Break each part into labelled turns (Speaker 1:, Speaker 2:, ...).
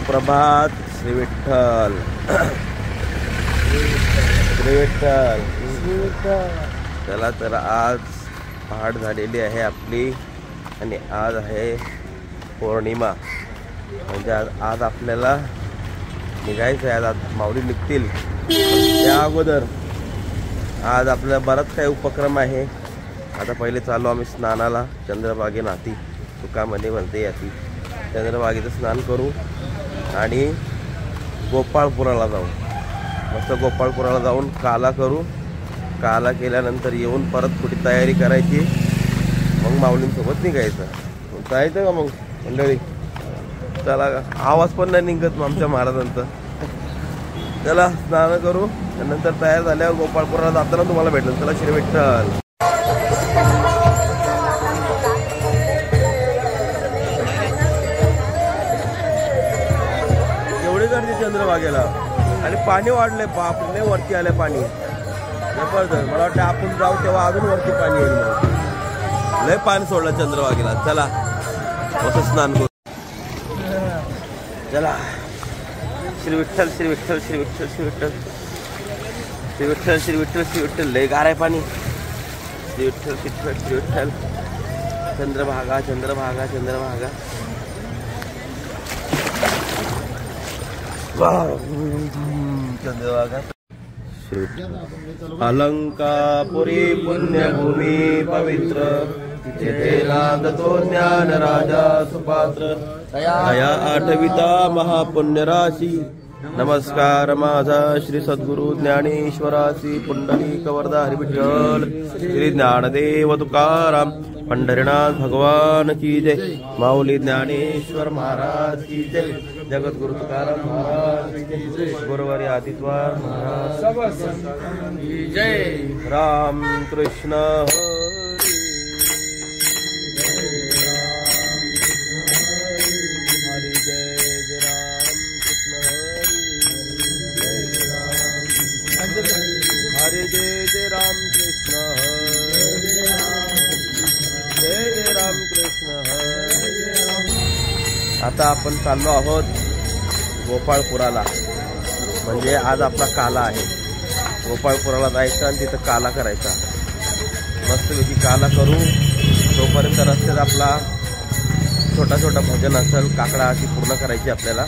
Speaker 1: सुप्रभात श्री विठ्ठल श्री विठ्ठल। चला तर आज पहाट झालेली आहे आपली आणि आज आहे पौर्णिमा, म्हणजे आज आपल्याला निघायचं आहे। आज माऊली निघतील त्या अगोदर आज आपल्याला बराच काही उपक्रम आहे। आता पहिले चालू आम्ही स्नानाला चंद्रभागे नाती तुकामध्ये म्हणते याती चंद्रभागेचं स्नान करू आणि गोपाळपुराला जाऊ। मस्त गोपाळपुराला जाऊन काला करू, काला केल्यानंतर येऊन परत थोडी तयारी करायची, मग माऊलींसोबत निघायचं। जायचं का मग मंडळी? चला, आवाज पण नाही निघत मग आमच्या महाराजांचा। चला स्नान करू, नंतर तयार झाल्यावर गोपाळपुराला जाताना तुम्हाला भेटेल। चला श्री विठ्ठल। एवढी गर्दी चंद्रभागेला आणि पाणी वाढलंय, बापरे वरती आलंय पाणी जबरदस्त। मला वाटतं आपण जाऊ तेव्हा अजून वरती पाणी येईल, लय पाणी सोडलं चंद्रभागेला। चला असं स्नान करू। चला श्री विठ्ठल श्री विठ्ठल श्री विठ्ठल श्री विठ्ठल श्री विठ्ठल श्री विठ्ठल श्री विठ्ठल। लय गार आहे पाणी। श्री विठ्ठल श्री विठ्ठल श्री विठ्ठल। चंद्रभागा चंद्रभागा चंद्रभागा। चंद्रभागा श्री विठ्ठल। अलंकापुरी पुण्यभूमी पवित्र, जिथे नांदतो ज्ञान राजा सुपात्र, दया आठविता महापुण्य राशी। नमस्कार माझा श्री सद्गुरु ज्ञानेश्वरासी, पुंडलिक वरदारी विठ्ठल श्री ज्ञानदेव तुकाराम, पंढरीनाथ भगवान की जय, माऊली ज्ञानेश्वर महाराज की जय, जगद्गुरु तुकाराम महाराज की जय, गुरुवारी आदित्वार महाराज की जय। राम कृष्ण हरी हरी, जय जय राम कृष्ण हरी हरे, जय जय राम कृष्ण हरी जय जय राम कृष्ण हरी। आता आपण चाललो आहोत गोपाळपुराला, म्हणजे आज आपला काला आहे। गोपाळपुराला जायचं आणि तिथं काला करायचा, मस्तपैकी काला करू। तोपर्यंत रस्त्यात आपला छोटा छोटा भजन असेल, काकडा आरती पूर्ण करायची आपल्याला,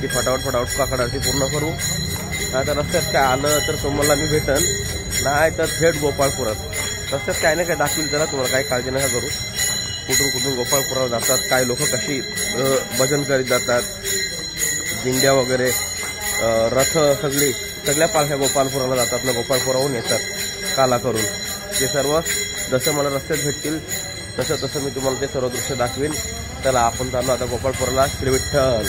Speaker 1: ती फटाफट काकडा आरती पूर्ण करू। आता रस्त्यात काय आलं तर तुम्हाला मी भेटन, नाही तर थेट गोपाळपुरात। रस्त्यात काय नाही काय दाखवील, जरा तुम्हाला काही काळजी नका करू। कुठून गोपाळपुराला जातात, काय लोक कशी भजन करीत जातात, दिंड्या वगैरे रथ सगळ्या पालख्या गोपाळपुराला जातात ना, गोपाळपुराहून येतात काला करून। ते सर्व जसं मला रस्त्यात भेटतील तसं मी तुम्हाला ते सर्व दृश्य दाखवीन। चला आपण चाललो आता गोपाळपुराला। श्री विठ्ठल।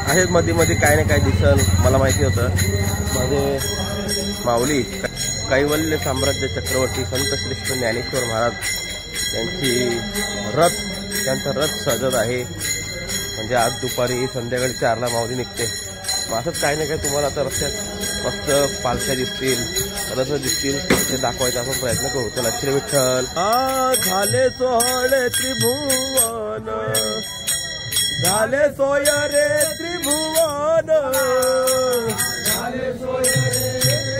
Speaker 1: आहे मध्ये मध्ये काय ना काय दिसल, मला माहिती होतं। माझे माऊली कैवल्य साम्राज्य चक्रवर्ती संत श्रेष्ठ ज्ञानेश्वर महाराज त्यांचा रथ सजत आहे, म्हणजे आज दुपारी संध्याकाळी 4ला माऊली निघते। मग असंच काही ना काही तुम्हाला आता रस्त्यात मस्त पालख्या दिसतील, रथ दिसतील, ते दाखवायचा आपण प्रयत्न करू। चला श्री विठ्ठल। झाले सोहळे त्रिभुवन, झाले सोय रे त्रिभुवन, झाले सोय रे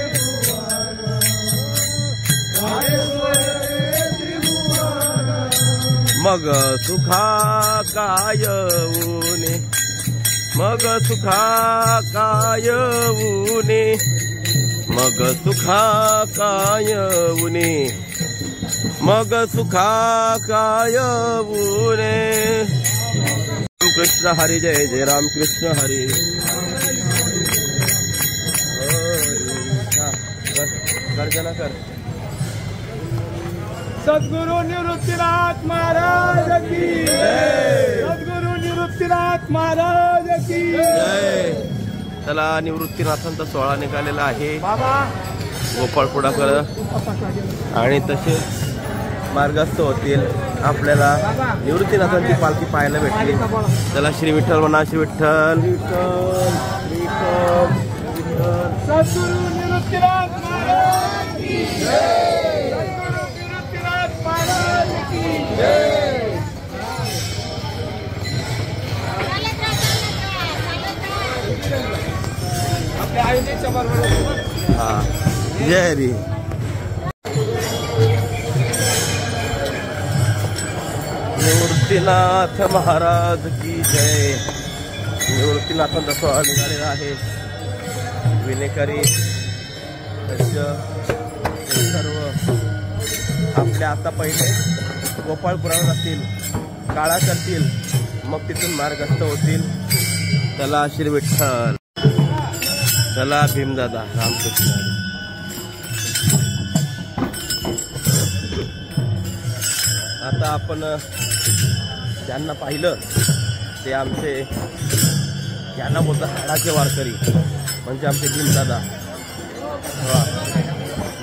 Speaker 1: त्रिभुवन, झाले सोय रे त्रिभुवन। मग सुखा काय ऊने, मग सुखा काय ऊने, मग सुखा काय ऊने, मग सुखा काय ऊने। कृष्ण हरी, जय जय राम कृष्ण हरी। गर्जना कर।
Speaker 2: सद्गुरु निवृत्तीनाथ महाराज की जय, सद्गुरु निवृत्तीनाथ महाराज की
Speaker 1: जय। चला निवृत्तीनाथांचा सोहळा निघालेला आहे गोपाळपुराकडे, आणि तसेच मार्गस्थ होतील आपल्याला निवृत्तीनाथांची पालखी पाहायला भेटली। चला श्री विठ्ठल म्हणा, श्री विठ्ठल।
Speaker 2: सद्गुरु निवृत्तीनाथ महाराज की जय। सद्गुरु निवृत्तीनाथ महाराज की जय। आपल्या आयोजनाच्या बरोबर
Speaker 1: जय हरी। निवृत्तीनाथ महाराज की जय। निवृत्तीनाथांचा सोहळा निघालेला आहे। विनेकरी सर्व आपल्या आता पहिले गोपाळपुरावर असतील, काळा करतील, मग तिथून मार्गस्थ होतील। चला श्री विठ्ठल, चला भीमदादा रामकृष्ण। आता आपण ज्यांना पाहिलं ते आमचे, यांना बोलतात हाडाचे वारकरी, म्हणजे आमचे भीमदादा।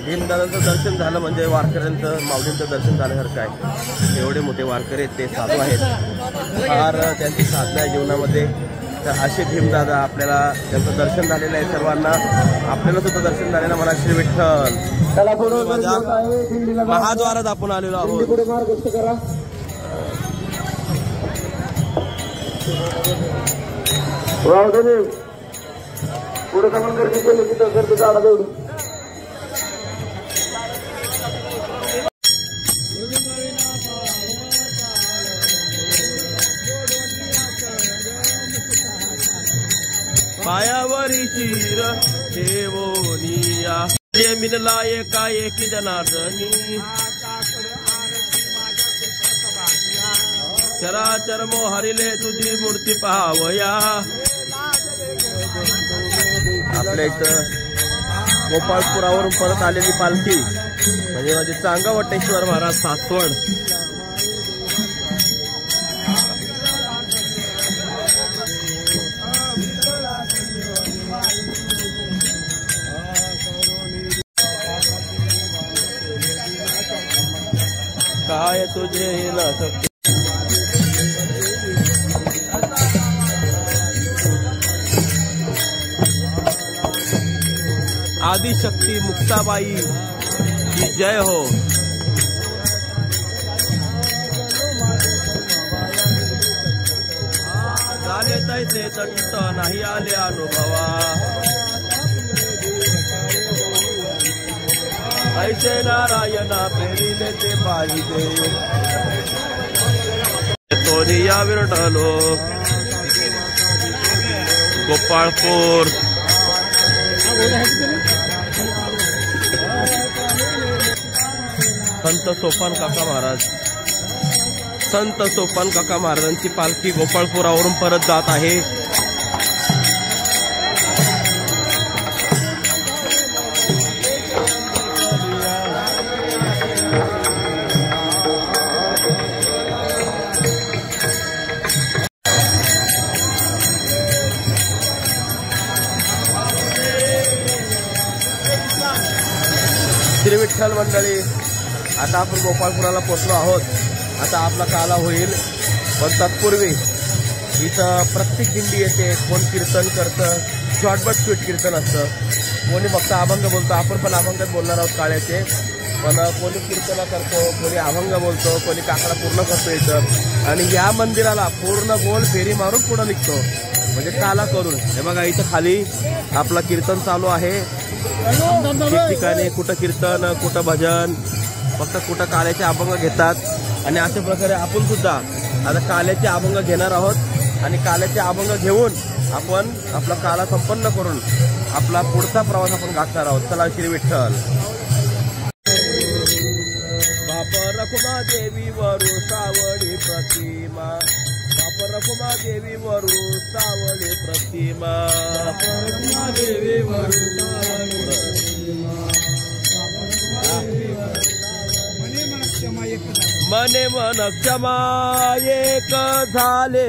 Speaker 1: भीमदादांचं दर्शन झालं म्हणजे वारकऱ्यांचं, माऊलींचं दर्शन झाल्यासारखं आहे। एवढे मोठे वारकरी आहेत, ते साधू आहेत, फार त्यांची साधना आहे जीवनामध्ये। तर असे भीमदादा आपल्याला, त्यांचं दर्शन झालेलं आहे सर्वांना, आपल्याला सुद्धा दर्शन झालेलं म्हणा श्री विठ्ठल। महाद्वारात आपण आलेलो आहोत।
Speaker 2: पुढे समान गर्दी केली की गर्दी काढा तेवढी।
Speaker 1: पायावरी शिर ठेवोनिया, जमीनला एका एकी जनार्दनी, चराचर मोहरिले तुझी मूर्ती पाहावया। आपल्या इथं गोपाळपुरावरून परत आलेली पालखी म्हणजे माझे चांगावटेश्वर महाराज सासवड। काय तुझे न शक्य, आदिशक्ती मुक्ताबाई की जय हो। झाले तैसे तट नाही आले अनुभवा, ऐसे नारायणा प्रेरिले ते पाहिजे। तोनिया विरडलो गोपाळपूर, संत सोपान काका महाराज, संत सोपान काका महाराजांची पालखी गोपाळपुरावरून परत जात आहे। श्री विठ्ठल मंडळी, आता आपण गोपाळपुराला पोहोचलो आहोत। आता आपला काला होईल, पण तत्पूर्वी इथं प्रत्येक दिंडी येते, कोण कीर्तन करतं, शॉर्टबट स्वीट कीर्तन असतं, कोणी फक्त अभंग बोलतो, आपण पण अभंगात बोलणार आहोत काळ्याचे, पण कोणी कीर्तन करतो, कोणी अभंग बोलतो, कोणी काकडा पूर्ण करतो इथं। आणि या मंदिराला पूर्ण गोल फेरी मारून पुढे निघतो, म्हणजे काला करून। हे बघा इथं खाली आपला कीर्तन चालू आहे, ठिकठिकाणी कुठं कीर्तन, कुठं भजन, फक्त कुठं काल्याचे अभंग घेतात। आणि अशा प्रकारे आपण सुद्धा आता काल्याचे अभंग घेणार आहोत, आणि काल्याचे अभंग घेऊन आपण आपला काला संपन्न करून आपला पुढचा प्रवास आपण गाठणार आहोत। चला श्री विठ्ठल। बाप रखुमा देवी वरू सावळी प्रतिमा, बाप रखुमा देवी वरू सावळी प्रतिमा, देवी वरू मने मन क्षमा एक झाले,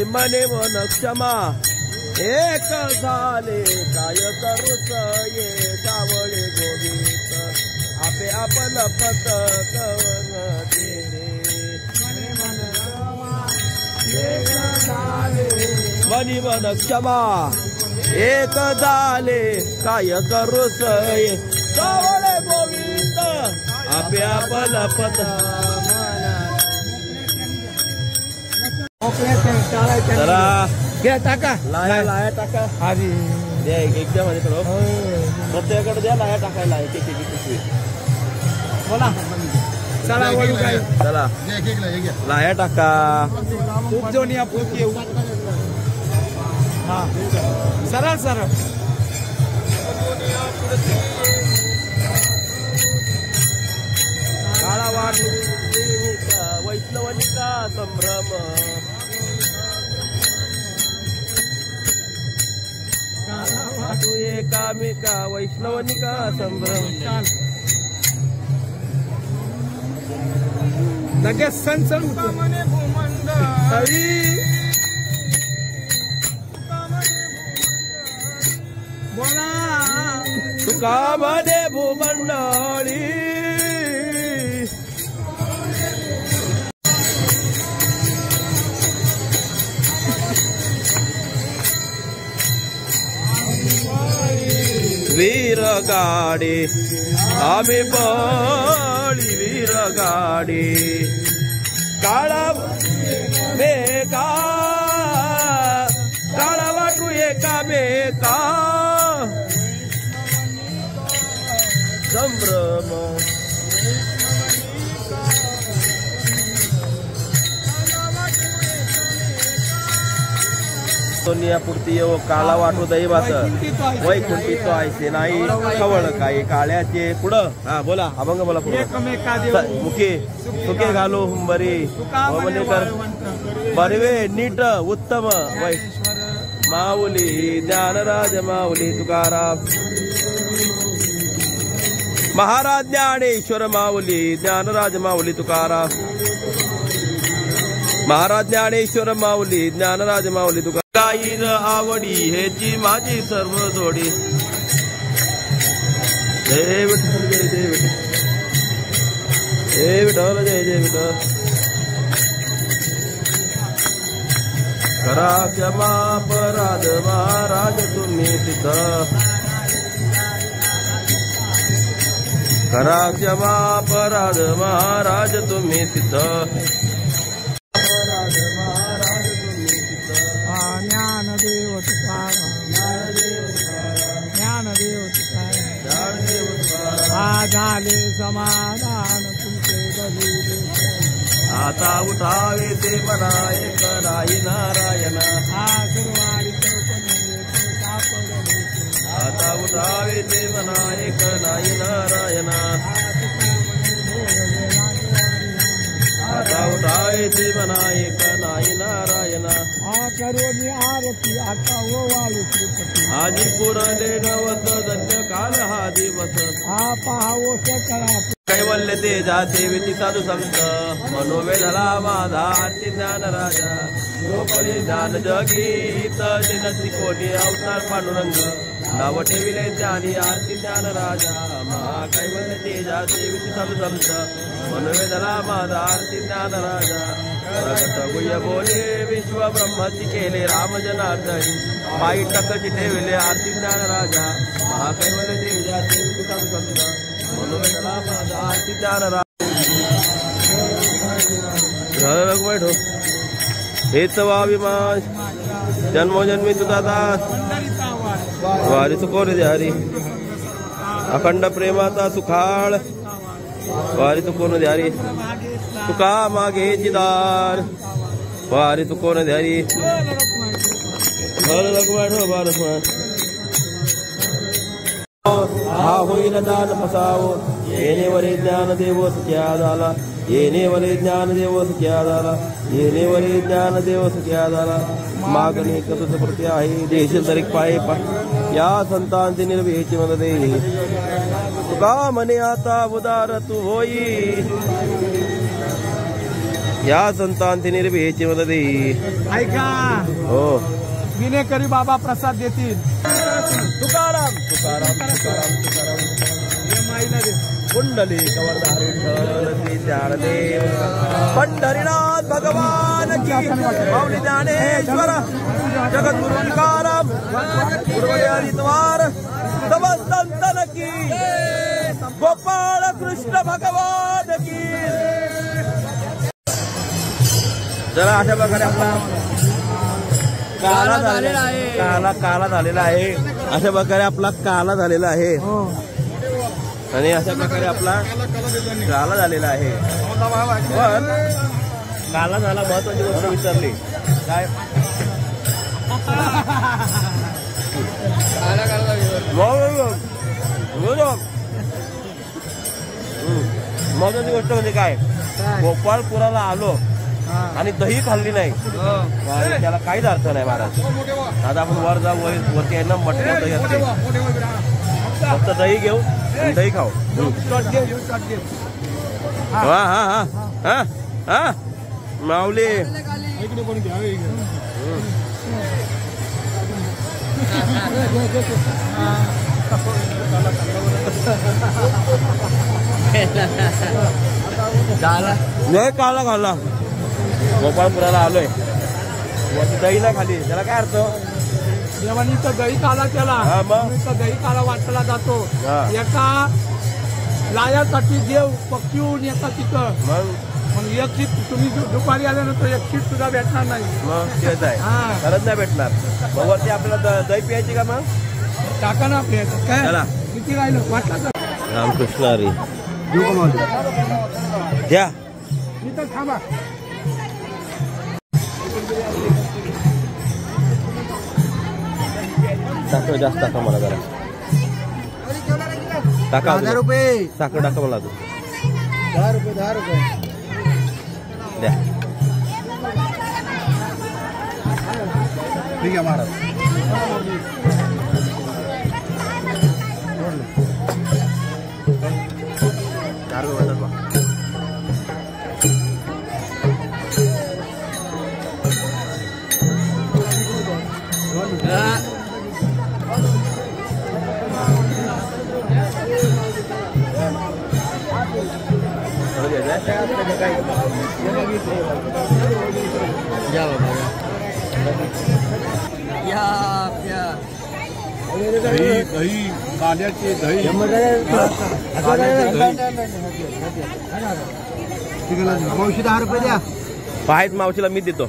Speaker 1: मने मन क्षमा एक झाले, काय करूच ये सावळे गोविंद, आपे आपण पतक देणे। मनी मन क्षमा एक झाले काय करू सय सावळे गोविंद आपल्या पलपत जरा
Speaker 2: घ्या टाका
Speaker 1: लाया लाया टाका
Speaker 2: आधी
Speaker 1: द्या एकच्या मध्ये करो प्रत्येकाकडे द्या लाया टाकायला एक एक पिशवी
Speaker 2: बोला चला वळू काय
Speaker 1: चला लाया टाका
Speaker 2: खूप जण या खूप येऊ हा सरळ सरळ
Speaker 1: काळा वाटू वैष्णवनिका संभ्रम वाटू एकामेका वैष्णवनिका संभ्रम
Speaker 2: लगेच सण सण बोला
Speaker 1: तुका मध्ये भूमंडळी वीर गाडी आम्ही बळी वीर गाडी काळा बेका काळा वाटू एका बेका संभ्रम सोनियापुरती येऊ काळा वाटू दैवाच वैकुंठी तो ऐसे नाही खवळ काही काळ्याचे पुढं हा बोला अभंग बोला पुढं मुखे सुखे घालू बरी कर बरवे नीट उत्तम वै माऊली ज्ञानराज माऊली तुकाराम महाराज ज्ञानेश्वर माऊली ज्ञानराज माऊली तुकाराम महाराज ज्ञानेश्वर माऊली ज्ञानराज माऊली तुकाराम गाईन आवडी हेची माझी सर्व जोडी जय विठ्ठल जय जय विठ्ठल जय विठ्ठल जय जय विठ्ठल करा क्षमा अपराध महाराज तुम्ही तिथं करा क्षमा अपराध महाराज तुम्ही तिथं
Speaker 2: ज्ञानदेव तुकाराम ज्ञानदेव तुकाराम हा झाले समाधान तुमचे बलिले
Speaker 1: आता उठावे ते म्हणा एक राई नारायण
Speaker 2: हा गुरुवारी सापडले
Speaker 1: आता उठावे ते म्हणा एक राई नारायण आता उठावे ते म्हणा एक नाई नारायण
Speaker 2: हा करोनी आरती आता ओवाळू श्रीपती
Speaker 1: आजी पुरले नवत धन्य काल हा दिवस
Speaker 2: हा पहावो सकळा
Speaker 1: कैवल्य ते जाते विती साधू संत मनोवेधला माझा आरती ज्ञान राजा गोपरी ज्ञान जगीत दिन त्रिकोटी अवतार पांडुरंग नाव ठेविले ज्ञानी आरती ज्ञान राजा महाकैवल्य ते जाते विती साधू संत मनोवेधला माझा आरती ज्ञान राजा प्रगट गुह्य बोले विश्व ब्रह्मची केले राम जनार्दनी पायी टकची ठेविले आरती ज्ञान राजा महाकैवल्य ते जाते विती साधू संत मनोवेधला माझा आरती ज्ञान राजा बैठो हेच वाविमान जन्मोजन्मी तुझा दास वारी चुकोरे द्यारी अखंड प्रेमाचा सुखाळ वारी चुकोन द्यारी तुका मागे जिदार वारी चुकोन द्यारी बैठो बालस्मरण हा होईल दान फसावो येणेवरे ज्ञान देव सुख्या झाला येणेवरे ज्ञान देव सुख्या झाला येणेवरे ज्ञान देव सुख्या झाला मागणी कसं प्रती आहे देश तरी पाय या संतांची निर्भयची मदत दे तुका म्हणे आता उदार तू होई या संतांची निर्भयची मदत दे
Speaker 2: ऐका
Speaker 1: हो
Speaker 2: विनेकरी बाबा प्रसाद देतील
Speaker 1: तुकाराम तुकाराम तुकाराम तुकाराम
Speaker 2: माईला दे
Speaker 1: कुंडली कवरधारी विठ्ठल श्री ज्ञानदेव पंढरीनाथ भगवान की माऊली ज्ञानेश्वर जगद्गुरु तुकाराम गुरुद्वार समस्तंतन की गोपाळ कृष्ण भगवान की। जरा अशा प्रकारे आपला काला झालेला आहे, काला झालेला आहे, अशा प्रकारे आपला काला झालेला आहे आणि अशा प्रकारे आपला काला झालेला आहे। पण काला झाला महत्वाची गोष्ट विसरली काय, महत्वाची गोष्ट म्हणजे काय, गोपाळपुराला आलो आणि दही खाल्ली नाही त्याला काहीच अर्थ नाही महाराज। आता आपण वर जाऊ, वरती आहे ना मटण दही असते, फक्त दही घेऊ आणि दही खाऊ। हा हा हा हा हा माऊली नाही काला खाल्ला, गोपाळपुराला आलोय दही नाही खाली त्याला काय अर्थ,
Speaker 2: देवानी तर दही काला केला,
Speaker 1: मग
Speaker 2: दही काला वाटला जातो एका लायासाठी देव पक्षीहून येतात तिथं, मग एक सीट तुम्ही दुपारी आल्यानंतर एक सीट सुद्धा भेटणार नाही,
Speaker 1: मग तेच आहे खरंच नाही भेटणार। मग वरती आपल्याला दही प्यायची का, मग
Speaker 2: टाका ना आपल्या काय किती राहिलं वाटलं तर
Speaker 1: रामकृष्ण हरी द्या
Speaker 2: इथं थांबा।
Speaker 1: साखर जास्त टाका मला जरा, टाका 10 रुपये साखर टाका मला तू
Speaker 2: 10 रुपये
Speaker 1: द्या।
Speaker 2: ठीक आहे महाराज,
Speaker 3: दही काल्याचे दही
Speaker 2: मावशी 10 रुपये द्या,
Speaker 1: पाहिजे मावशीला मी देतो,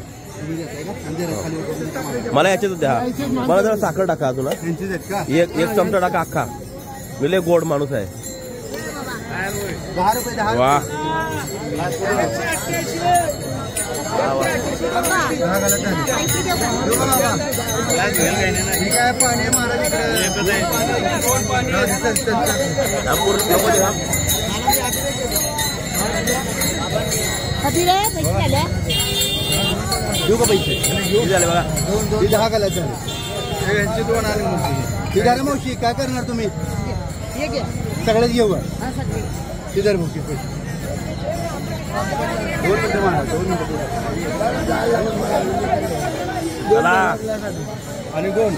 Speaker 1: मला याच्यातच द्या, मला जरा साखर टाका अजून, एक चमचा टाका अख्खा, मी लय गोड माणूस आहे।
Speaker 2: 10 रुपये
Speaker 1: वा
Speaker 2: पाणी
Speaker 1: देऊ का पैसे झाले बघा,
Speaker 2: 10 घालायचं यांची 2 आले ठीक आहे मावशी, काय करणार तुम्ही सगळ्याच घेऊ तिधर मावशी पैसे 2 मिनिटं मारा, 2 मिनिटं आणि 2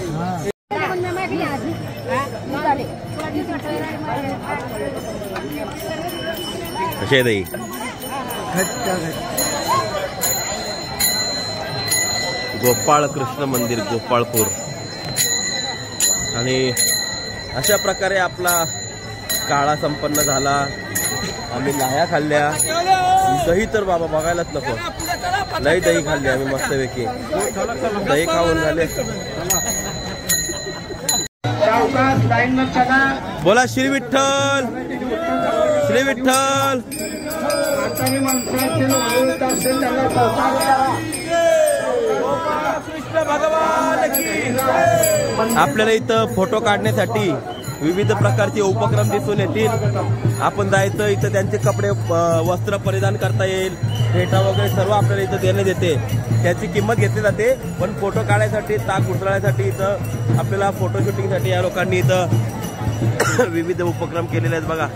Speaker 1: कसे दही गोपाळ कृष्ण मंदिर गोपाळपूर। आणि अशा प्रकारे आपला काळा संपन्न झाला, आम्ही लाह्या खाल्ल्या, दही तर बाबा बघायलाच नको, लई दही खाल्ली आम्ही मस्तपैकी, दही खाऊन झाले। बोला श्री विठ्ठल श्री विठ्ठल। कृष्ण भगवान की। आपल्याला इथं फोटो काढण्यासाठी विविध प्रकारचे उपक्रम दिसून येतील, आपण जायचं इथं त्यांचे कपडे वस्त्र परिधान करता येईल, फेटा वगैरे सर्व आपल्याला इथं देण्यात येते, त्याची किंमत घेतली जाते। पण फोटो काढण्यासाठी ताक उतरण्यासाठी इथं आपल्याला फोटो शूटिंगसाठी या लोकांनी इथं विविध उपक्रम केलेले आहेत बघा।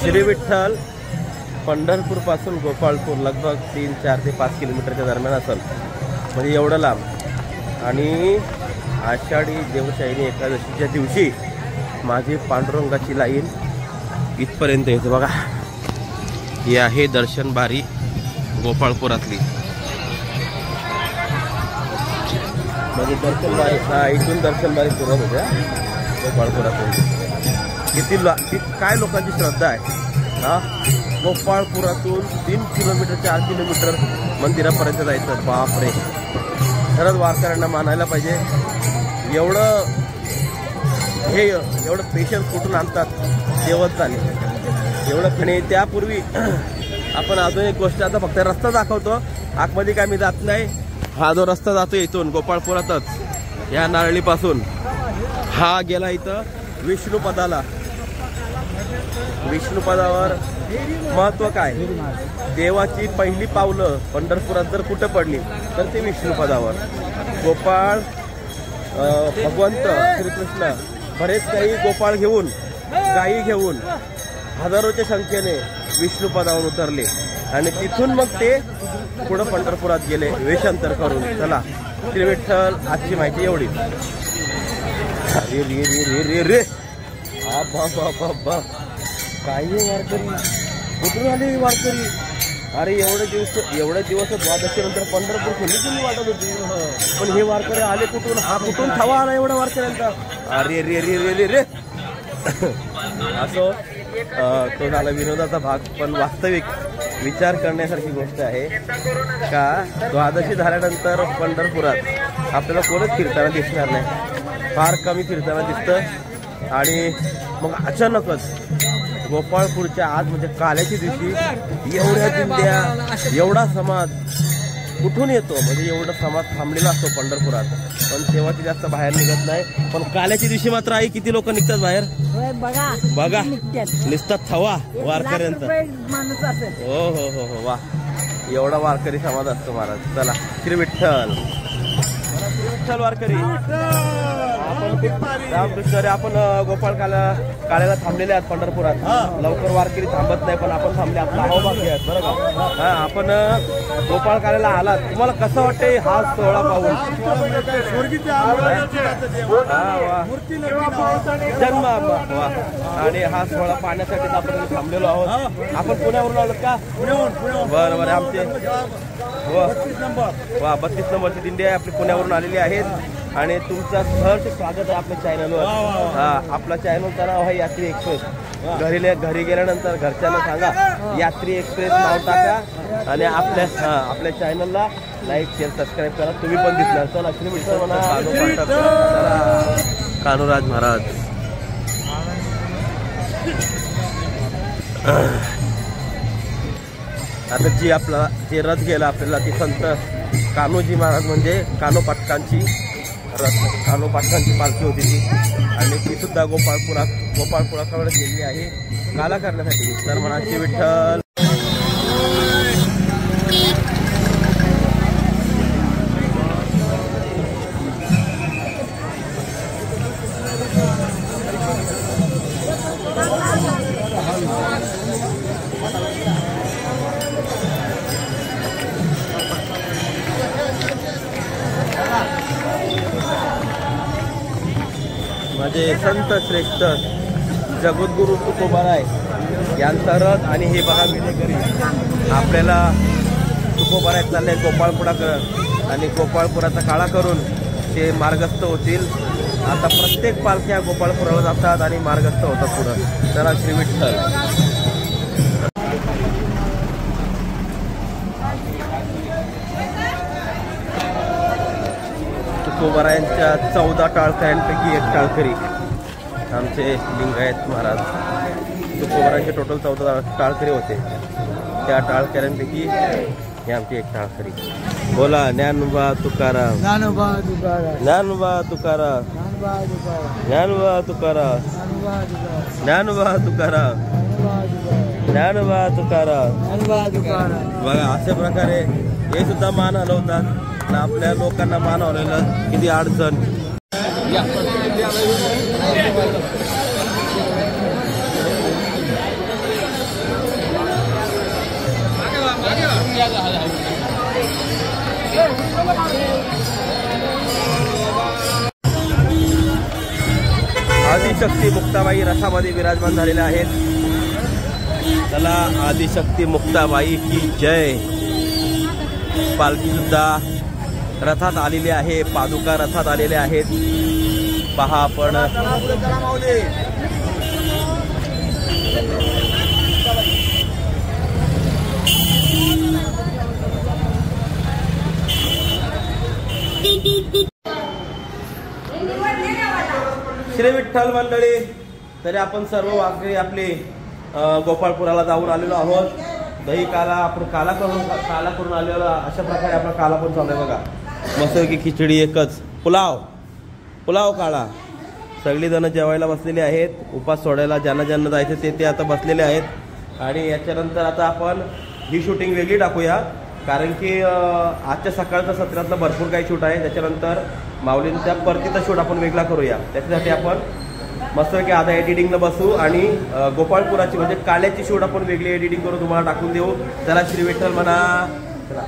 Speaker 1: श्री विठ्ठल पंढरपूर पासून गोपाळपूर लगभग 3, 4 ते 5 किलोमीटरच्या दरम्यान असेल, म्हणजे एवढं लांब। आणि आषाढी देवशाहीनी एकादशीच्या दिवशी माझी पांडुरंगाची लाईन इथपर्यंत येते बघा. ही आहे दर्शन बारी गोपाळपुरातली. म्हणजे दर्शन बारी, हा इथून दर्शन बारी सुरुवात होत्या गोपाळपुरातून. काय लोकांची श्रद्धा आहे. हा गोपाळपुरातून 3 किलोमीटर 4 किलोमीटर मंदिरापर्यंत जायचं. बापरे, खरंच वारकऱ्यांना मानायला पाहिजे. एवढं पेशन्स कुठून आणतात देवस्थानी, एवढं खणे. त्यापूर्वी आपण अजून एक गोष्ट, आता फक्त रस्ता दाखवतो, आतमध्ये काय मी जात नाही. हा जो रस्ता जातो इथून गोपाळपुरातच या नारळीपासून, हा गेला इथं विष्णुपदाला. विष्णुपदावर महत्व काय, देवाची पहिली पावलं पंढरपुरात जर कुठं पडली तर ते विष्णुपदावर. गोपाळ भगवंत श्रीकृष्ण बरेच काही गोपाळ घेऊन, गायी घेऊन हजारोच्या संख्येने विष्णुपदावर उतरले आणि तिथून मग ते पुढं पंढरपुरात गेले वेषांतर करून. चला श्री विठ्ठल, आजची माहिती एवढी. रे रे रे रे रे काय वारकरी, कुठून आले वारकरी. अरे एवढे दिवस द्वादशीनंतर पंढरपूर खुली वाटत होती, पण हे वारकरी आले कुठून. हा कुठून थवा आला एवढा वारकऱ्यांचा. अरे रे रे रे रे रे असो. तो झाला विनोदाचा भाग, पण वास्तविक विचार करण्यासारखी गोष्ट आहे का द्वादशी झाल्यानंतर पंढरपुरात आपल्याला कोणच फिरताना दिसणार नाही, फार कमी फिरताना दिसतं. आणि मग अचानकच गोपाळपूरच्या आज म्हणजे काल्याच्या दिवशी एवढ्या दिंड्या, एवढा समाज कुठून येतो. म्हणजे एवढा समाज थांबलेला असतो पंढरपुरात, पण तेव्हा ती जास्त बाहेर निघत नाही. पण काल्याच्या दिवशी मात्र आई किती लोक निघतात बाहेर बघा. निसतात थवा वारकऱ्यांचा. हो हो हो हो, वा, एवढा वारकरी समाज असतो महाराज. चला श्री विठ्ठल. विठ्ठल वारकरी रामकृष्ण रे. आपण गोपाळ काल्याला थांबलेले आहेत पंढरपुरात. लवकर वारकरी थांबत नाही, पण आपण थांबले. आपला अहोभाग्य आहे बरं का. हा, आपण गोपाळ काल्याला आलात, तुम्हाला कसं वाटतंय हा सोहळा पाहून. जन्म वा. आणि हा सोहळा पाहण्यासाठी आपण थांबलेलो आहोत. आपण पुण्यावरून आलो का. बरं बरं. आमचे वा 32 नंबरची दिंडी आहे आपली, पुण्यावरून आलेली आहेत. आणि तुमचं सहर्ष स्वागत आहे आपल्या चॅनलवर. हा, आपला चॅनलचं नाव आहे यात्री एक्सप्रेस. घरी गेल्यानंतर घरच्यांना सांगा यात्री एक्सप्रेस नाव टाका आणि आपल्या चॅनलला लाईक शेअर सबस्क्राईब करा. तुम्ही पण दिसणार. चला श्री विठ्ठल म्हणा. कान्होराज महाराज. आता जे रथ गेला आपल्याला ती संत कान्होजी महाराज म्हणजे कान्होपाटकांची पालखी होती ती. आणि ती सुद्धा गोपाळपुराकडे गेली आहे काला करण्यासाठी. तर म्हणा श्री विठ्ठल. माझे संत श्रेष्ठ जगद्गुरु तुकोबाराय यांचा रथ. आणि हे बघा विनेकरी आपल्याला तुकोबाराय चालले गोपाळपुराकडं, आणि गोपाळपुराचा काळा करून ते मार्गस्थ होतील. आता प्रत्येक पालख्या गोपाळपुराला जातात आणि मार्गस्थ होतात पुढं. चला श्री विठ्ठल. तुकोबारायांच्या 14 टाळकऱ्यांपैकी एक टाळकरी आमचे लिंगायत महाराज. तुकोबारांचे टोटल 14 टाळकरी होते. त्या टाळकऱ्यांपैकी हे आमची एक टाळकरी. बोला ज्ञानोबा तुकाराम. ज्ञानोबा तुकाराम. ज्ञानोबा तुकाराम. ज्ञानोबा तुकाराम. ज्ञानोबा तुकाराम. ज्ञानोबा तुकाराम. बघा अशा प्रकारे हे सुद्धा मान हलवतात. आपल्या लोकांना मान हलवलं किती अडचण. मुक्ताबाई रथामध्ये विराजमान झालेल्या आहेत. चला आदिशक्ती मुक्ताबाई की जय. पालखी सुद्धा रथात आलेली आहे, पादुका रथात आलेल्या आहेत. पहा आपण श्री विठ्ठल मंडळी. तरी आपण सर्व वारकरी आपले गोपाळपुराला जाऊन आलेलो आहोत. दही काला आपण काला करून आलेलो. अशा प्रकारे आपला काला पण चालू आहे बघा. मस्त की खिचडी एकच, पुलाव काळा. सगळी जण जेवायला बसलेली आहेत. उपास सोडायला ज्यांना ज्यांना जायचं ते आता बसलेले आहेत. आणि याच्यानंतर आता आपण ही शूटिंग वेगळी टाकूया, कारण की आजच्या सकाळच्या सत्रातलं भरपूर काही शूट आहे. त्याच्यानंतर माऊलींच्या परतीचा शूट आपण वेगळा करूया. त्याच्यासाठी आपण मस्तपैकी आता एडिटिंगला बसू आणि गोपाळपुराची म्हणजे काल्याची शूट आपण वेगळी एडिटिंग करून तुम्हाला टाकून देऊ. चला श्री विठ्ठल म्हणा. चला.